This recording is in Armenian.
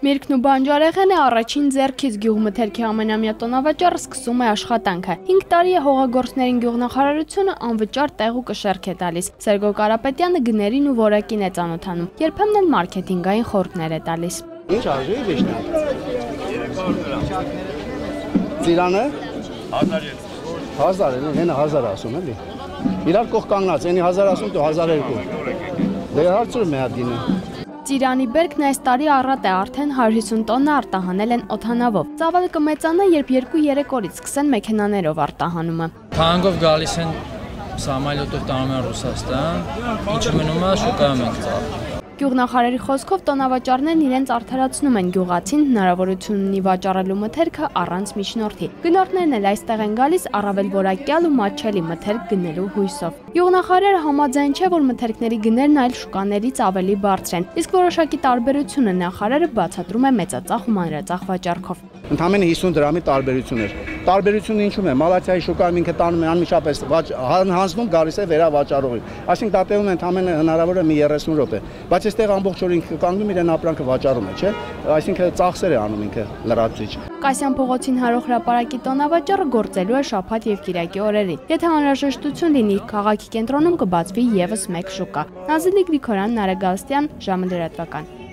Միրգն ու բանջարեղենը առաջին ձեռքից գյուղմթերքի ամենամյա տոնավաճառը սկսում է աշխատանքը։ 5 տարի է հողագործներին գյուղնախարարությունը անվճար տեղ ու կշեռք է տալիս։ Սերգո Կարապետյանը գներին ու որակին է ծանոթանում, երբեմն էլ մարքեթինգային խորհուրդներ է տալիս։ Ինչ արժի վիշտը։ 300 Ծիրանը 1000 էլի, հենը 1000 ասում էլի։ Իրար կող կանգնած, ենի 1000 ասում, դու 1200։ Դե հարցրում է հատ գինը։ Ծիրանի բերքն այս տարի առատ է, արդեն 150 տոննա արտահանել են օդանավով։ Ծավալը կմեծանա, երբ 2-3 օրից սկսեն մեքենաներով արտահանումը։ Թանկով գալիս են Սամալյոտով տանում են Ռուսաստան, ինչը մնում է շուկայում ենք ծախ։ Գյուղնախարարի խոսքով տոնավաճառներն իրենց արդարացնում են, գյուղացին հնարավորություն ունի վաճառելու մթերքը առանց միջնորդի։ Գնորդներն էլ այստեղ են գալիս առավել որակյալ ու մատչելի մթերք գնելու հույսով։ Գյուղնախարարը համաձայն չէ, որ մթերքների գներն այլ շուկաներից ավելի բարձր են, իսկ որոշակի տարբերությունը նախարարը բացատրում է մեծածախ ու մանրածախ վաճառքով։ Ընդամենը 50 դրամի տարբերություն էր։ Տարբերությունը ինչու՞մ է։ Մալաթիայի շուկայում ինքը տանում է անմիջապես հանձնում գալիս է վերավաճառողի։ Այսինքն դա տևում է ընդամենը հնարավոր է մի 30 րոպե։ Բայց այստեղ ամբողջ օր ինքը կանգնում իրեն ապրանքը վաճառում է, չէ՞։ Այսինքն ծախսեր է անում ինքը լրացուցիչ։ Կասյան փողոցին հարող հրապարակի տոնավաճառը գործելու է շաբաթ եւ կիրակի օրերին։ Եթե անհրաժեշտություն լինի, քաղաքի կենտրոնում կբացվի եւս մեկ շուկա։ Նազիլի Գրիգորյան, Նարեկ Գալստյան, ժամը լրատվական։